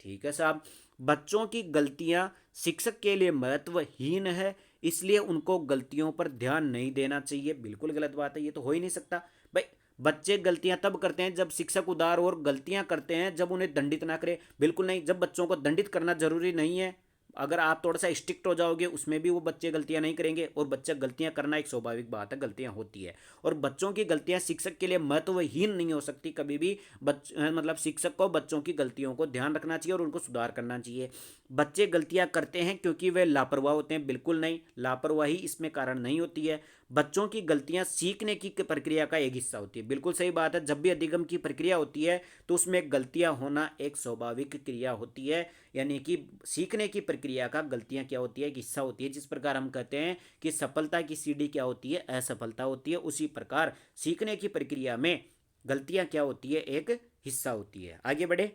ठीक है साहब, बच्चों की गलतियां शिक्षक के लिए महत्वहीन है, इसलिए उनको गलतियों पर ध्यान नहीं देना चाहिए। बिल्कुल गलत बात है, ये तो हो ही नहीं सकता भाई। बच्चे गलतियां तब करते हैं जब शिक्षक उदार और गलतियां करते हैं जब उन्हें दंडित ना करे। बिल्कुल नहीं, जब बच्चों को दंडित करना जरूरी नहीं है, अगर आप थोड़ा सा स्ट्रिक्ट हो जाओगे उसमें भी वो बच्चे गलतियां नहीं करेंगे। और बच्चा गलतियां करना एक स्वाभाविक बात है, गलतियां होती है। और बच्चों की गलतियां शिक्षक के लिए महत्वहीन नहीं हो सकती कभी भी। मतलब शिक्षक को बच्चों की गलतियों को ध्यान रखना चाहिए और उनको सुधार करना चाहिए। बच्चे गलतियां करते हैं क्योंकि वे लापरवाह होते हैं? बिल्कुल नहीं, लापरवाही इसमें कारण नहीं होती है। बच्चों की गलतियां सीखने की प्रक्रिया का एक हिस्सा होती है। बिल्कुल सही बात है, जब भी अधिगम की प्रक्रिया होती है तो उसमें गलतियां होना एक स्वाभाविक क्रिया होती है, यानी कि सीखने की प्रक्रिया का गलतियां क्या होती है, एक हिस्सा होती है। जिस प्रकार हम कहते हैं कि सफलता की सीढ़ी क्या होती है, असफलता होती है, उसी प्रकार सीखने की प्रक्रिया में गलतियां क्या होती है, एक हिस्सा होती है। आगे बढ़े,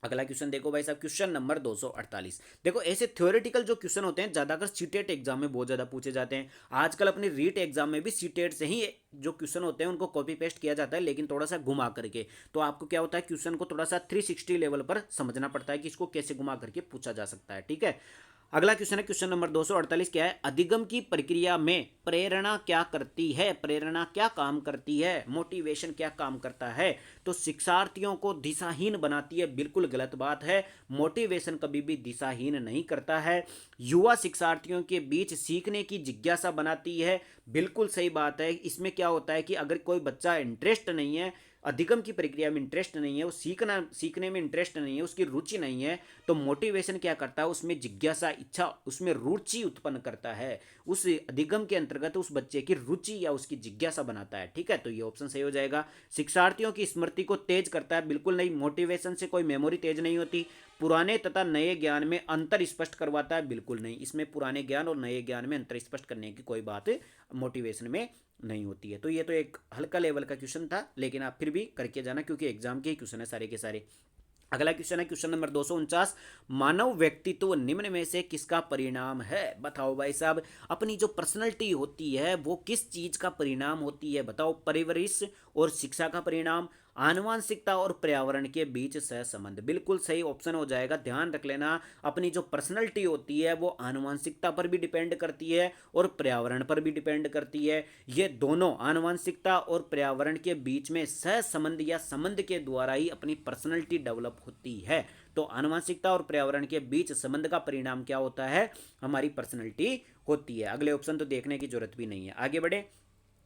अगला क्वेश्चन देखो भाई साहब, क्वेश्चन नंबर 248। देखो ऐसे थ्योरेटिकल जो क्वेश्चन होते हैं ज्यादातर सीटेट एग्जाम में बहुत ज्यादा पूछे जाते हैं। आजकल अपनी रीट एग्जाम में भी सीटेट से ही जो क्वेश्चन होते हैं उनको कॉपी पेस्ट किया जाता है, लेकिन थोड़ा सा घुमा करके। तो आपको क्या होता है, क्वेश्चन को थोड़ा सा 360 लेवल पर समझना पड़ता है कि इसको कैसे घुमा करके पूछा जा सकता है, ठीक है। अगला क्वेश्चन है, क्वेश्चन नंबर 248 क्या है? अधिगम की प्रक्रिया में प्रेरणा क्या करती है? प्रेरणा क्या काम करती है? मोटिवेशन क्या काम करता है? तो शिक्षार्थियों को दिशाहीन बनाती है। बिल्कुल गलत बात है, मोटिवेशन कभी भी दिशाहीन नहीं करता है। युवा शिक्षार्थियों के बीच सीखने की जिज्ञासा बनाती है। बिल्कुल सही बात है। इसमें क्या होता है कि अगर कोई बच्चा इंटरेस्ट नहीं है, अधिगम की प्रक्रिया में इंटरेस्ट नहीं है, वो सीखने में इंटरेस्ट नहीं है, उसकी रुचि नहीं है, तो मोटिवेशन क्या करता है, उसमें जिज्ञासा, इच्छा, उसमें रुचि उत्पन्न करता है। उस अधिगम के अंतर्गत उस बच्चे की रुचि या उसकी जिज्ञासा बनाता है, ठीक है। तो ये ऑप्शन सही हो जाएगा। शिक्षार्थियों की स्मृति को तेज करता है? बिल्कुल नहीं, मोटिवेशन से कोई मेमोरी तेज नहीं होती। पुराने तथा नए ज्ञान में अंतर स्पष्ट करवाता है? बिल्कुल नहीं, इसमें पुराने ज्ञान और नए ज्ञान में अंतर स्पष्ट करने की कोई बात मोटिवेशन में नहीं होती है। तो ये तो एक हल्का लेवल का क्वेश्चन था, लेकिन आप फिर भी करके जाना क्योंकि एग्जाम के ही क्वेश्चन है सारे के सारे। अगला क्वेश्चन है, क्वेश्चन नंबर 249। मानव व्यक्तित्व निम्न में से किसका परिणाम है? बताओ भाई साहब, अपनी जो पर्सनैलिटी होती है वो किस चीज का परिणाम होती है? बताओ, परवरिश और शिक्षा का परिणाम, आनुवांशिकता और पर्यावरण के बीच सहसंबंध। बिल्कुल सही ऑप्शन हो जाएगा। ध्यान रख लेना, अपनी जो पर्सनैलिटी होती है वो आनुवांशिकता पर भी डिपेंड करती है और पर्यावरण पर भी डिपेंड करती है। ये दोनों आनुवांशिकता और पर्यावरण के बीच में सहसंबंध या संबंध के द्वारा ही अपनी पर्सनैलिटी डेवलप होती है। तो आनुवांशिकता और पर्यावरण के बीच संबंध का परिणाम क्या होता है? हमारी पर्सनैलिटी होती है। अगले ऑप्शन तो देखने की जरूरत भी नहीं है। आगे बढ़े,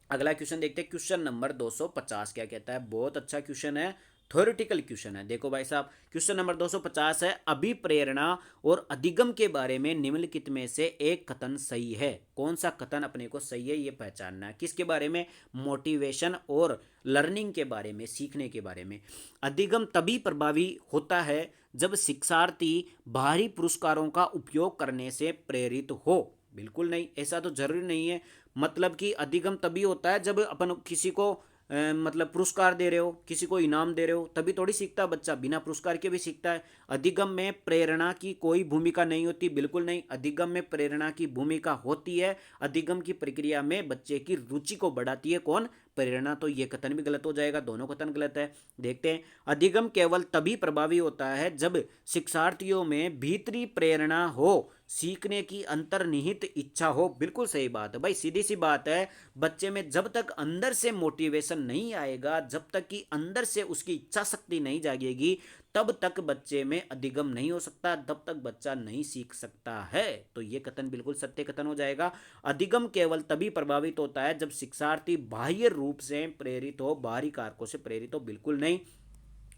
अगला क्वेश्चन देखते हैं। क्वेश्चन नंबर 250 क्या कहता है? बहुत अच्छा क्वेश्चन है, थ्योरेटिकल क्वेश्चन है। देखो भाई साहब, क्वेश्चन नंबर 250 है, अभिप्रेरणा और अधिगम के बारे में निम्नलिखित में से एक कथन सही है? कौन सा कथन अपने को सही है ये पहचानना है। किसके बारे में? मोटिवेशन और लर्निंग के बारे में, सीखने के बारे में। अधिगम तभी प्रभावी होता है जब शिक्षार्थी बाहरी पुरस्कारों का उपयोग करने से प्रेरित हो। बिल्कुल नहीं, ऐसा तो जरूरी नहीं है। मतलब कि अधिगम तभी होता है जब अपन किसी को मतलब पुरस्कार दे रहे हो, किसी को इनाम दे रहे हो, तभी थोड़ी सीखता है बच्चा, बिना पुरस्कार के भी सीखता है। अधिगम में प्रेरणा की कोई भूमिका नहीं होती? बिल्कुल नहीं, अधिगम में प्रेरणा की भूमिका होती है। अधिगम की प्रक्रिया में बच्चे की रुचि को बढ़ाती है कौन? प्रेरणा। तो ये कथन भी गलत हो जाएगा, दोनों कथन गलत है। देखते हैं, अधिगम केवल तभी प्रभावी होता है जब शिक्षार्थियों में भीतरी प्रेरणा हो सीखने की अंतर्निहित इच्छा हो। बिल्कुल सही बात है भाई, सीधी सी बात है। बच्चे में जब तक अंदर से मोटिवेशन नहीं आएगा, जब तक कि अंदर से उसकी इच्छा शक्ति नहीं जागेगी, तब तक बच्चे में अधिगम नहीं हो सकता, तब तक बच्चा नहीं सीख सकता है। तो ये कथन बिल्कुल सत्य कथन हो जाएगा। अधिगम केवल तभी प्रभावित होता है जब शिक्षार्थी बाह्य रूप से प्रेरित हो, बाहरी कारकों से प्रेरित हो। बिल्कुल नहीं,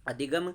अधिगम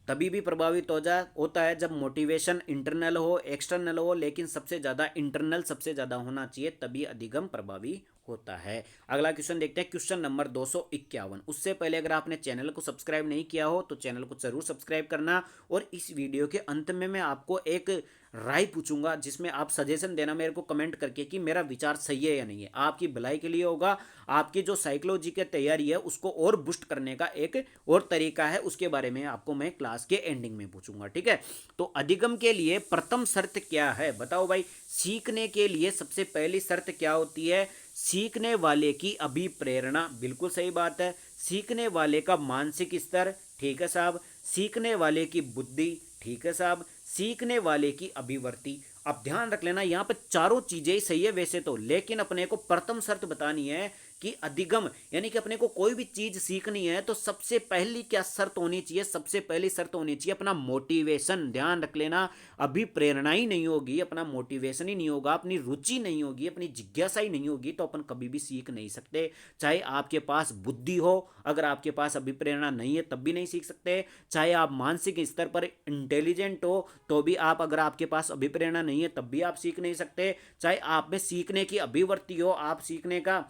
तभी भी प्रभावित होता है जब मोटिवेशन इंटरनल हो, एक्सटर्नल हो, लेकिन सबसे ज़्यादा इंटरनल सबसे ज़्यादा होना चाहिए, तभी अधिगम प्रभावी होता है। अगला क्वेश्चन देखते हैं, क्वेश्चन नंबर 251। उससे पहले अगर आपने चैनल को सब्सक्राइब नहीं किया हो तो चैनल को जरूर सब्सक्राइब करना। और इस वीडियो के अंत में मैं आपको एक राय पूछूंगा, जिसमें आप सजेशन देना मेरे को कमेंट करके कि मेरा विचार सही है या नहीं है। आपकी भलाई के लिए होगा, आपकी जो साइकोलॉजी की तैयारी है उसको और बूस्ट करने का एक और तरीका है, उसके बारे में आपको मैं क्लास के एंडिंग में पूछूंगा। ठीक है, तो अधिगम के लिए प्रथम शर्त क्या है, बताओ भाई। सीखने के लिए सबसे पहली शर्त क्या होती है? सीखने वाले की अभिप्रेरणा। बिल्कुल सही बात है। सीखने वाले का मानसिक स्तर, ठीक है साहब। सीखने वाले की बुद्धि, ठीक है साहब। सीखने वाले की अभिवृत्ति। अब ध्यान रख लेना, यहाँ पे चारों चीजें ही सही है वैसे तो, लेकिन अपने को प्रथम शर्त बतानी है कि अधिगम यानी कि अपने को कोई भी चीज सीखनी है तो सबसे पहली क्या शर्त होनी चाहिए? सबसे पहली शर्त होनी चाहिए अपना मोटिवेशन। ध्यान रख लेना, अभी प्रेरणा ही नहीं होगी, अपना मोटिवेशन ही नहीं होगा, अपनी रुचि नहीं होगी, अपनी जिज्ञासा ही नहीं होगी, तो अपन कभी भी सीख नहीं सकते। चाहे आपके पास बुद्धि हो, अगर आपके पास अभी प्रेरणा नहीं है तब भी नहीं सीख सकते। चाहे आप मानसिक स्तर पर इंटेलिजेंट हो तो भी आप, अगर आपके पास अभी प्रेरणा नहीं है तब भी आप सीख नहीं सकते। चाहे आप में सीखने की अभिवृत्ति हो, आप सीखने का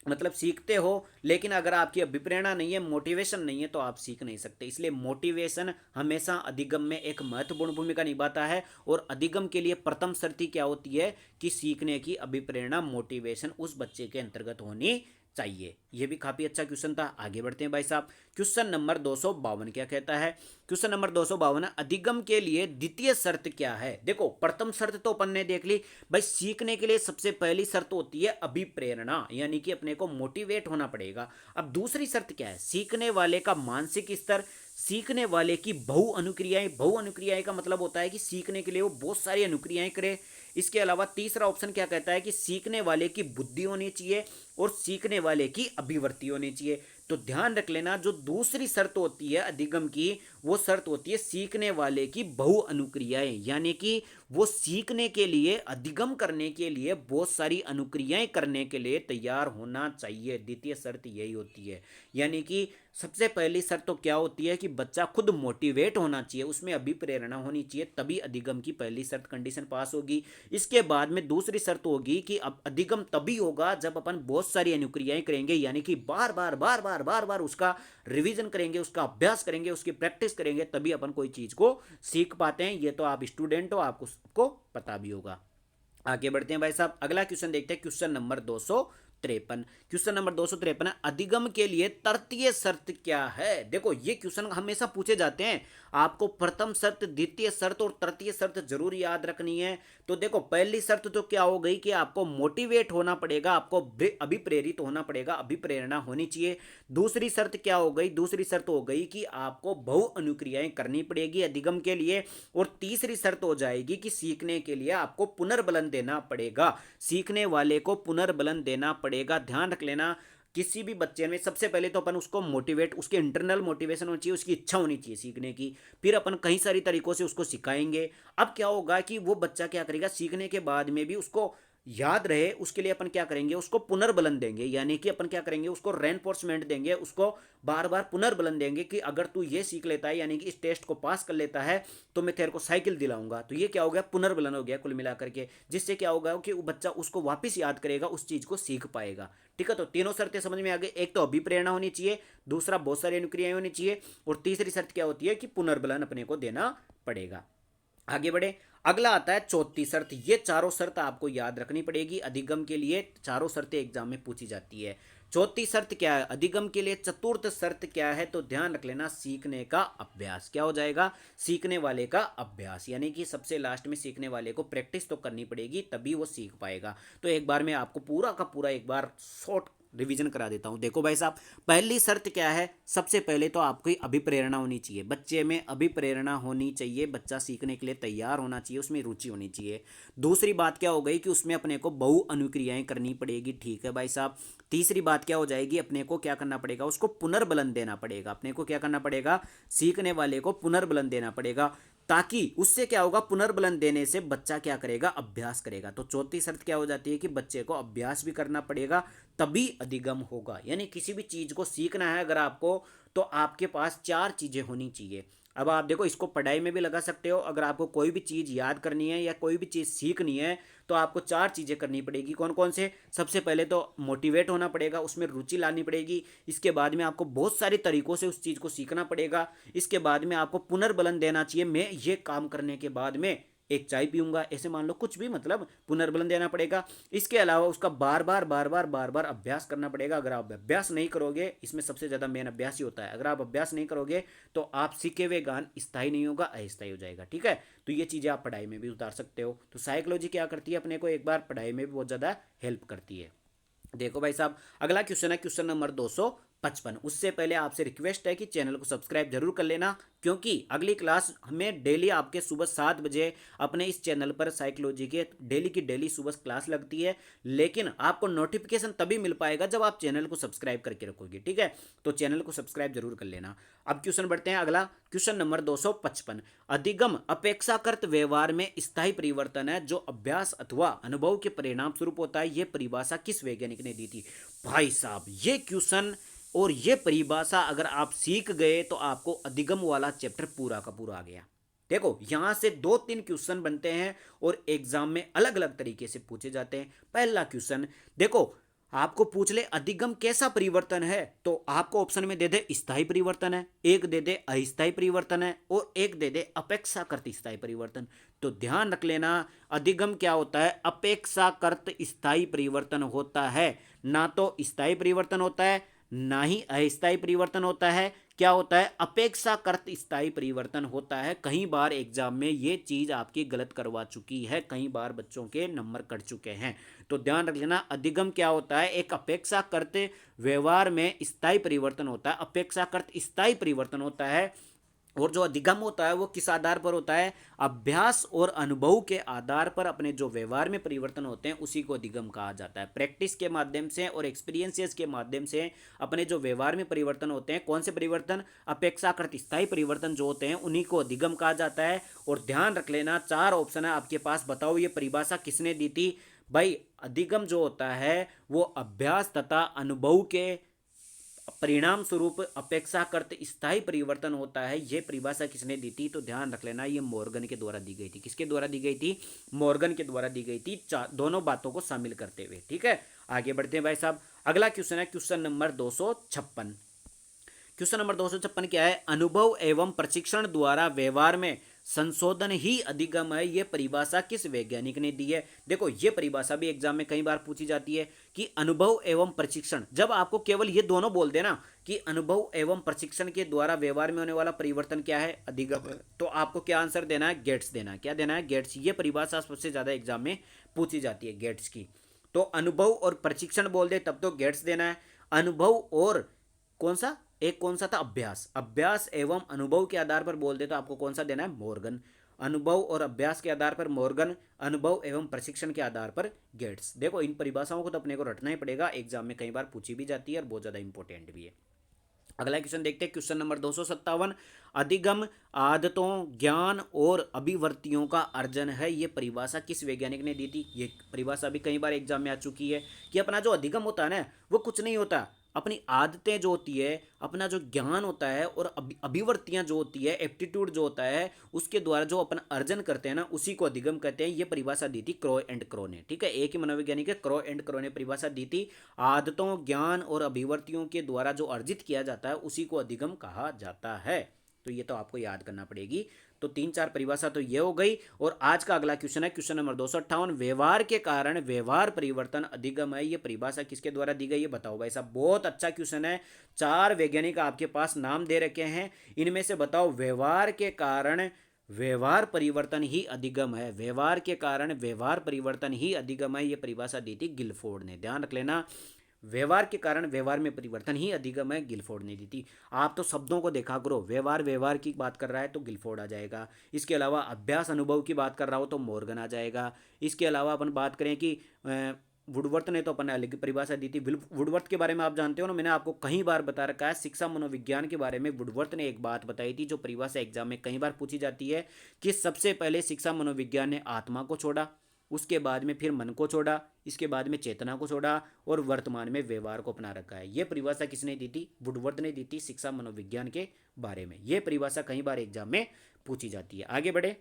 मतलब सीखते हो, लेकिन अगर आपकी अभिप्रेरणा नहीं है, मोटिवेशन नहीं है, तो आप सीख नहीं सकते। इसलिए मोटिवेशन हमेशा अधिगम में एक महत्वपूर्ण भूमिका निभाता है। और अधिगम के लिए प्रथम शर्त क्या होती है कि सीखने की अभिप्रेरणा, मोटिवेशन उस बच्चे के अंतर्गत होनी चाहिए। यह भी काफी अच्छा क्वेश्चन था। आगे बढ़ते हैं भाई साहब। क्वेश्चन नंबर 252 क्या कहता है? क्वेश्चन नंबर 252 अधिगम के लिए द्वितीय शर्त क्या है? देखो, प्रथम शर्त तो अपन ने देख ली भाई, सीखने के लिए सबसे पहली शर्त होती है अभिप्रेरणा, यानी कि अपने को मोटिवेट होना पड़ेगा। अब दूसरी शर्त क्या है? सीखने वाले का मानसिक स्तर, सीखने वाले की बहु अनुक्रियाएं। बहु अनुक्रियाएं का मतलब होता है कि सीखने के लिए वो बहुत सारी अनुक्रियाएं करे। इसके अलावा तीसरा ऑप्शन क्या कहता है कि सीखने वाले की बुद्धि होनी चाहिए और सीखने वाले की अभिवृत्ति होनी चाहिए। तो ध्यान रख लेना, जो दूसरी शर्त होती है अधिगम की, वो शर्त होती है सीखने वाले की बहु अनुक्रियाएं, यानी कि वो सीखने के लिए, अधिगम करने के लिए बहुत सारी अनुक्रियाएं करने के लिए तैयार होना चाहिए। द्वितीय शर्त यही होती है। यानी कि सबसे पहली शर्त तो क्या होती है कि बच्चा खुद मोटिवेट होना चाहिए, उसमें अभिप्रेरणा होनी चाहिए, तभी अधिगम की पहली शर्त कंडीशन पास होगी। इसके बाद में दूसरी शर्त होगी कि अब अधिगम तभी होगा जब अपन बहुत सारी अनुक्रियाएं करेंगे, यानी कि बार बार बार बार बार बार उसका रिवीजन करेंगे, उसका अभ्यास करेंगे, उसकी प्रैक्टिस करेंगे, तभी अपन कोई चीज को सीख पाते हैं। ये तो आप स्टूडेंट हो, आपको सबको पता भी होगा। आगे बढ़ते हैं भाई साहब, अगला क्वेश्चन देखते हैं, क्वेश्चन नंबर 253। क्वेश्चन नंबर 253 है, अधिगम के लिए तृतीय शर्त क्या है? देखो, ये क्वेश्चन हमेशा पूछे जाते हैं, आपको प्रथम शर्त, द्वितीय शर्त और तृतीय शर्त जरूर याद रखनी है। तो देखो, पहली शर्त तो क्या हो गई कि आपको मोटिवेट होना पड़ेगा, आपको अभिप्रेरित होना पड़ेगा, अभिप्रेरणा होनी चाहिए। दूसरी शर्त क्या हो गई? दूसरी शर्त हो गई कि आपको बहु अनुक्रियाएं करनी पड़ेगी अधिगम के लिए। और तीसरी शर्त हो जाएगी कि सीखने के लिए आपको पुनर्बलन देना पड़ेगा, सीखने वाले को पुनर्बलन देना पड़ेगा। ध्यान रख लेना, किसी भी बच्चे में सबसे पहले तो अपन उसको मोटिवेट, उसके इंटरनल मोटिवेशन होनी चाहिए, उसकी इच्छा होनी चाहिए सीखने की। फिर अपन कई सारी तरीकों से उसको सिखाएंगे। अब क्या होगा कि वो बच्चा क्या करेगा, सीखने के बाद में भी उसको याद रहे, उसके लिए अपन क्या करेंगे, उसको पुनर्बलन देंगे, यानी कि अपन क्या करेंगे, उसको रेनफोर्समेंट देंगे, उसको बार बार पुनर्बलन देंगे कि अगर तू ये सीख लेता है, यानी कि इस टेस्ट को पास कर लेता है, तो मैं तेरे को साइकिल दिलाऊंगा। तो ये क्या हो गया, पुनर्बलन हो गया कुल मिलाकर के, जिससे क्या होगा कि वो बच्चा उसको वापस याद करेगा, उस चीज को सीख पाएगा। ठीक है, तो तीनों शर्तें समझ में आ गई। एक तो अभिप्रेरणा होनी चाहिए, दूसरा बहुत सारी अनुक्रियाएं होनी चाहिए, और तीसरी शर्त क्या होती है कि पुनर्बलन अपने को देना पड़ेगा। आगे बढ़े, अगला आता है चौथी शर्त। ये चारों शर्त आपको याद रखनी पड़ेगी, अधिगम के लिए चारों शर्तें एग्जाम में पूछी जाती है। चौथी शर्त क्या है अधिगम के लिए? चतुर्थ शर्त क्या है? तो ध्यान रख लेना, सीखने का अभ्यास। क्या हो जाएगा? सीखने वाले का अभ्यास, यानी कि सबसे लास्ट में सीखने वाले को प्रैक्टिस तो करनी पड़ेगी, तभी वो सीख पाएगा। तो एक बार मैं आपको पूरा का पूरा एक बार शॉर्ट रिवीजन करा देता हूँ। देखो भाई साहब, पहली शर्त क्या है, सबसे पहले तो आपकी अभिप्रेरणा होनी चाहिए, बच्चे में अभिप्रेरणा होनी चाहिए, बच्चा सीखने के लिए तैयार होना चाहिए, उसमें रुचि होनी चाहिए। दूसरी बात क्या हो गई कि उसमें अपने को बहु अनुक्रियाएं करनी पड़ेगी, ठीक है भाई साहब। तीसरी बात क्या हो जाएगी, अपने को क्या करना पड़ेगा, उसको पुनर्बलन देना पड़ेगा, अपने को क्या करना पड़ेगा, सीखने वाले को पुनर्बलन देना पड़ेगा, ताकि उससे क्या होगा, पुनर्बलन देने से बच्चा क्या करेगा, अभ्यास करेगा। तो चौथी शर्त क्या हो जाती है कि बच्चे को अभ्यास भी करना पड़ेगा, तभी अधिगम होगा। यानी किसी भी चीज को सीखना है अगर आपको, तो आपके पास चार चीजें होनी चाहिए। अब आप देखो, इसको पढ़ाई में भी लगा सकते हो, अगर आपको कोई भी चीज याद करनी है या कोई भी चीज सीखनी है तो आपको चार चीजें करनी पड़ेगी। कौन कौन से, सबसे पहले तो मोटिवेट होना पड़ेगा, उसमें रुचि लानी पड़ेगी। इसके बाद में आपको बहुत सारे तरीकों से उस चीज को सीखना पड़ेगा। इसके बाद में आपको पुनर्बलन देना चाहिए, मैं ये काम करने के बाद में एक चाय पीऊंगा, ऐसे मान लो कुछ भी, मतलब पुनर्बलन देना पड़ेगा। इसके अलावा उसका बार बार बार बार बार बार अभ्यास करना पड़ेगा। अगर आप अभ्यास नहीं करोगे, इसमें सबसे ज़्यादा मेन अभ्यास ही होता है, अगर आप अभ्यास नहीं करोगे तो आप सीखे हुए ज्ञान स्थायी नहीं होगा, अस्थायी हो जाएगा, ठीक है। तो ये चीज़ें आप पढ़ाई में भी उतार सकते हो। तो साइकोलॉजी क्या करती है, अपने को एक बार पढ़ाई में भी बहुत ज़्यादा हेल्प करती है। देखो भाई साहब, अगला क्वेश्चन है क्वेश्चन नंबर 255। उससे पहले आपसे रिक्वेस्ट है कि चैनल को सब्सक्राइब जरूर कर लेना, क्योंकि अगली क्लास हमें डेली आपके सुबह 7 बजे अपने इस चैनल पर साइकोलॉजी के डेली की डेली सुबह क्लास लगती है। लेकिन आपको नोटिफिकेशन तभी मिल पाएगा जब आप चैनल को सब्सक्राइब करके रखोगे, ठीक है। तो चैनल को सब्सक्राइब जरूर कर लेना। अब क्वेश्चन बढ़ते हैं, अगला क्वेश्चन नंबर 255। अधिगम अपेक्षाकृत व्यवहार में स्थायी परिवर्तन है जो अभ्यास अथवा अनुभव के परिणाम स्वरूप होता है, यह परिभाषा किस वैज्ञानिक ने दी थी। भाई साहब, ये क्वेश्चन और ये परिभाषा अगर आप सीख गए तो आपको अधिगम वाला चैप्टर पूरा का पूरा आ गया। देखो, यहां से 2-3 क्वेश्चन बनते हैं और एग्जाम में अलग अलग तरीके से पूछे जाते हैं। पहला क्वेश्चन देखो, आपको पूछ ले अधिगम कैसा परिवर्तन है, तो आपको ऑप्शन में दे दे स्थायी परिवर्तन है, एक दे दे अस्थायी परिवर्तन है, और एक दे दे अपेक्षाकृत स्थायी परिवर्तन। तो ध्यान रख लेना, अधिगम क्या होता है, अपेक्षाकृत स्थायी परिवर्तन होता है, ना तो स्थायी परिवर्तन होता है ना ही अस्थायी परिवर्तन होता है। क्या होता है, अपेक्षाकृत स्थायी परिवर्तन होता है। कई बार एग्जाम में ये चीज आपकी गलत करवा चुकी है, कई बार बच्चों के नंबर कट चुके हैं। तो ध्यान रख लेना, अधिगम क्या होता है, एक अपेक्षाकृत व्यवहार में स्थायी परिवर्तन होता है, अपेक्षाकृत स्थायी परिवर्तन होता है। और जो अधिगम होता है वो किस आधार पर होता है, अभ्यास और अनुभव के आधार पर अपने जो व्यवहार में परिवर्तन होते हैं उसी को अधिगम कहा जाता है। प्रैक्टिस के माध्यम से और एक्सपीरियंसेस के माध्यम से अपने जो व्यवहार में परिवर्तन होते हैं, कौन से परिवर्तन, अपेक्षाकृत स्थायी परिवर्तन जो होते हैं, उन्हीं को अधिगम कहा जाता है। और ध्यान रख लेना, 4 ऑप्शन है आपके पास, बताओ ये परिभाषा किसने दी थी। भाई, अधिगम जो होता है वो अभ्यास तथा अनुभव के परिणाम स्वरूप अपेक्षाकृत स्थायी परिवर्तन होता है। यह परिभाषा किसने दी थी, तो ध्यान रख लेना, ये मॉर्गन के द्वारा दी गई थी। किसके द्वारा दी गई थी, मॉर्गन के द्वारा दी गई थी, दोनों बातों को शामिल करते हुए, ठीक है। आगे बढ़ते हैं भाई साहब, अगला क्वेश्चन है क्वेश्चन नंबर 256। क्वेश्चन नंबर 256 क्या है, अनुभव एवं प्रशिक्षण द्वारा व्यवहार में संशोधन ही अधिगम है, यह परिभाषा किस वैज्ञानिक ने दी है। देखो, यह परिभाषा भी एग्जाम में कई बार पूछी जाती है कि अनुभव एवं प्रशिक्षण, जब आपको केवल ये दोनों बोल देना कि अनुभव एवं प्रशिक्षण के द्वारा व्यवहार में होने वाला परिवर्तन क्या है, अधिगम, तो आपको क्या आंसर देना है, गेट्स देना है। क्या देना है, गेट्स। ये परिभाषा सबसे ज्यादा एग्जाम में पूछी जाती है, गेट्स की। तो अनुभव और प्रशिक्षण बोल दे तब तो गेट्स देना है। अनुभव और कौन सा, एक कौन सा था, अभ्यास, अभ्यास एवं अनुभव के आधार पर बोल दे तो आपको कौन सा देना है, मॉर्गन। अनुभव और अभ्यास के आधार पर मॉर्गन, अनुभव एवं प्रशिक्षण के आधार पर गेट्स। देखो, इन परिभाषाओं को तो अपने को रटना ही पड़ेगा, एग्जाम में कई बार पूछी भी जाती है और बहुत ज्यादा इंपॉर्टेंट भी है। अगला क्वेश्चन देखते हैं, क्वेश्चन नंबर 257। अधिगम आदतों, ज्ञान और अभिवृत्तियों का अर्जन है, ये परिभाषा किस वैज्ञानिक ने दी थी। ये परिभाषा भी कई बार एग्जाम में आ चुकी है कि अपना जो अधिगम होता है ना, वो कुछ नहीं होता, अपनी आदतें जो होती है, अपना जो ज्ञान होता है और अभिवृत्तियां जो होती है, एप्टीट्यूड जो होता है, उसके द्वारा जो अपन अर्जन करते हैं ना, उसी को अधिगम कहते हैं। ये परिभाषा दी थी क्रो एंड क्रो ने, ठीक है। एक ही मनोवैज्ञानिक है, क्रो एंड क्रो ने परिभाषा दी थी। आदतों, ज्ञान और अभिवृत्तियों के द्वारा जो अर्जित किया जाता है उसी को अधिगम कहा जाता है। तो ये तो आपको याद करना पड़ेगी। तो 3-4 परिभाषा तो ये हो गई। और आज का अगला क्वेश्चन है क्वेश्चन नंबर 258। व्यवहार के कारण व्यवहार परिवर्तन अधिगम है, ये परिभाषा किसके द्वारा दी गई है, बताओ भाई साहब। बहुत अच्छा क्वेश्चन है, 4 वैज्ञानिक आपके पास नाम दे रखे हैं, इनमें से बताओ व्यवहार के कारण व्यवहार परिवर्तन ही अधिगम है, व्यवहार के कारण व्यवहार परिवर्तन ही अधिगम है, ये परिभाषा दी थी गिलफोर्ड ने। ध्यान रख लेना, व्यवहार के कारण व्यवहार में परिवर्तन ही अधिगम है, गिलफोर्ड ने दी थी। आप तो शब्दों को देखा करो, व्यवहार व्यवहार की बात कर रहा है तो गिलफोर्ड आ जाएगा। इसके अलावा अभ्यास अनुभव की बात कर रहा हो तो मॉर्गन आ जाएगा। इसके अलावा अपन बात करें कि वुडवर्थ ने तो अपन अलग परिभाषा दी थी। वुडवर्थ के बारे में आप जानते हो ना, मैंने आपको कई बार बता रखा है। शिक्षा मनोविज्ञान के बारे में वुडवर्थ ने एक बात बताई थी जो परिभाषा एग्जाम में कई बार पूछी जाती है कि सबसे पहले शिक्षा मनोविज्ञान ने आत्मा को छोड़ा, उसके बाद में फिर मन को छोड़ा, इसके बाद में चेतना को छोड़ा और वर्तमान में व्यवहार को अपना रखा है। यह परिभाषा किसने दी थी? वुडवर्थ ने दी थी शिक्षा मनोविज्ञान के बारे में। यह परिभाषा कई बार एग्जाम में पूछी जाती है। आगे बढ़े,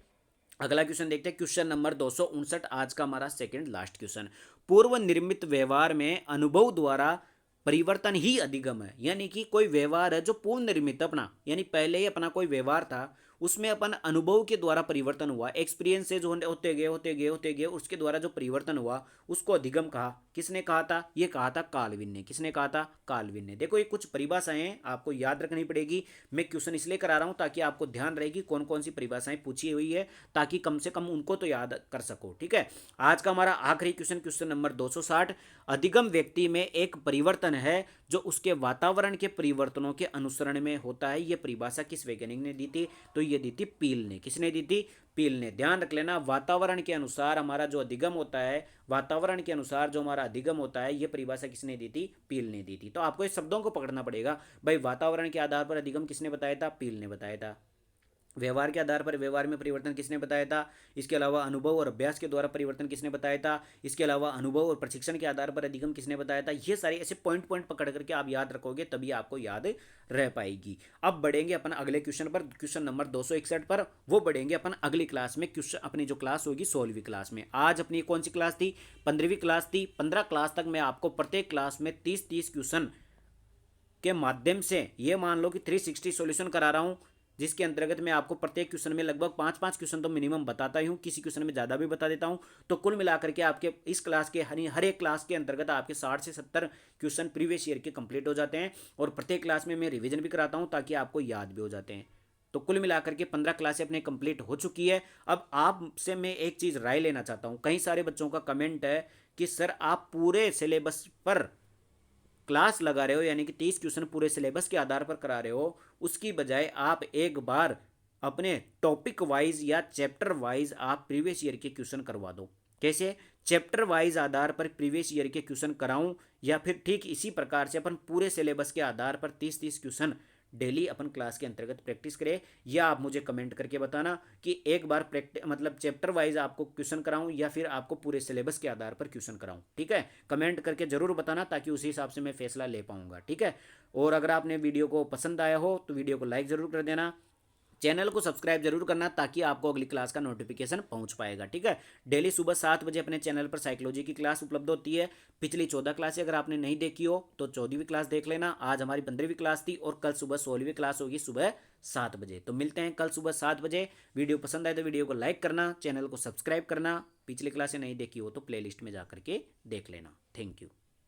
अगला क्वेश्चन देखते हैं। क्वेश्चन नंबर 259, आज का हमारा सेकंड लास्ट क्वेश्चन। पूर्व निर्मित व्यवहार में अनुभव द्वारा परिवर्तन ही अधिगम है। यानी कि कोई व्यवहार है जो पूर्ण निर्मित अपना, यानी पहले ही अपना कोई व्यवहार था, उसमें अपन अनुभव के द्वारा परिवर्तन हुआ, एक्सपीरियंस से जो होते गए उसके द्वारा जो परिवर्तन हुआ उसको अधिगम कहा। किसने कहा था? ये कहा था काल्विन ने। किसने कहा था? काल्विन ने। देखो ये कुछ परिभाषाएं आपको याद रखनी पड़ेगी। मैं क्वेश्चन इसलिए करा रहा हूं ताकि आपको ध्यान रहेगी कौन कौन सी परिभाषाएं पूछी हुई है, ताकि कम से कम उनको तो याद कर सको। ठीक है, आज का हमारा आखिरी क्वेश्चन, क्वेश्चन नंबर 260। अधिगम व्यक्ति में एक परिवर्तन है जो उसके वातावरण के परिवर्तनों के अनुसरण में होता है। यह परिभाषा किस वैज्ञानिक ने दी थी? तो ये दी थी पील ने। किसने दी थी? पील ने। ध्यान रख लेना, वातावरण के अनुसार हमारा जो अधिगम होता है, वातावरण के अनुसार जो हमारा अधिगम होता है, ये परिभाषा किसने दी थी? पील ने दी थी। तो आपको इस शब्दों को पकड़ना पड़ेगा भाई। वातावरण के आधार पर अधिगम किसने बताया था? पील ने बताया था। व्यवहार के आधार पर व्यवहार में परिवर्तन किसने बताया था? इसके अलावा अनुभव और अभ्यास के द्वारा परिवर्तन किसने बताया था? इसके अलावा अनुभव और प्रशिक्षण के आधार पर अधिगम किसने बताया था? ये सारे ऐसे पॉइंट पॉइंट पकड़ करके आप याद रखोगे तभी आपको याद रह पाएगी। अब बढ़ेंगे अपन अगले क्वेश्चन पर, क्वेश्चन नंबर 261 पर। वो बढ़ेंगे अपन अगली क्लास में। क्वेश्चन अपनी जो क्लास होगी 16वीं क्लास में। आज अपनी कौन सी क्लास थी? 15वीं क्लास थी। 15 क्लास तक मैं आपको प्रत्येक क्लास में 30-30 क्वेश्चन के माध्यम से, ये मान लो कि 360 सॉल्यूशन करा रहा हूँ, जिसके अंतर्गत मैं आपको प्रत्येक क्वेश्चन में लगभग 5-5 क्वेश्चन तो मिनिमम बताता ही हूँ, किसी क्वेश्चन में ज़्यादा भी बता देता हूँ। तो कुल मिलाकर के आपके इस क्लास के हर एक क्लास के अंतर्गत आपके 60 से 70 क्वेश्चन प्रीवियस ईयर के कंप्लीट हो जाते हैं। और प्रत्येक क्लास में मैं रिवीजन भी कराता हूँ ताकि आपको याद भी हो जाते हैं। तो कुल मिलाकर के 15 क्लासें अपने कंप्लीट हो चुकी है। अब आपसे मैं एक चीज़ राय लेना चाहता हूँ। कई सारे बच्चों का कमेंट है कि सर आप पूरे सिलेबस पर क्लास लगा रहे हो, यानी कि 30 क्वेश्चन पूरे सिलेबस के आधार पर करा रहे हो, उसकी बजाय आप एक बार अपने टॉपिक वाइज या चैप्टर वाइज आप प्रीवियस ईयर के क्वेश्चन करवा दो। कैसे? चैप्टर वाइज आधार पर प्रीवियस ईयर के क्वेश्चन कराऊं, या फिर ठीक इसी प्रकार से अपन पूरे सिलेबस के आधार पर 30-30 क्वेश्चन डेली अपन क्लास के अंतर्गत प्रैक्टिस करें? या आप मुझे कमेंट करके बताना कि एक बार प्रैक्टिस मतलब चैप्टर वाइज आपको क्वेश्चन कराऊं या फिर आपको पूरे सिलेबस के आधार पर क्वेश्चन कराऊं। ठीक है, कमेंट करके जरूर बताना ताकि उसी हिसाब से मैं फैसला ले पाऊंगा। ठीक है, और अगर आपने वीडियो को पसंद आया हो तो वीडियो को लाइक जरूर कर देना, चैनल को सब्सक्राइब जरूर करना ताकि आपको अगली क्लास का नोटिफिकेशन पहुंच पाएगा। ठीक है, डेली सुबह 7 बजे अपने चैनल पर साइकोलॉजी की क्लास उपलब्ध होती है। पिछली 14 क्लासें अगर आपने नहीं देखी हो तो 14वीं क्लास देख लेना। आज हमारी 15वीं क्लास थी और कल सुबह 16वीं क्लास होगी सुबह 7 बजे। तो मिलते हैं कल सुबह 7 बजे। वीडियो पसंद आए तो वीडियो को लाइक करना, चैनल को सब्सक्राइब करना। पिछली क्लासें नहीं देखी हो तो प्ले में जा करके देख लेना। Thank you.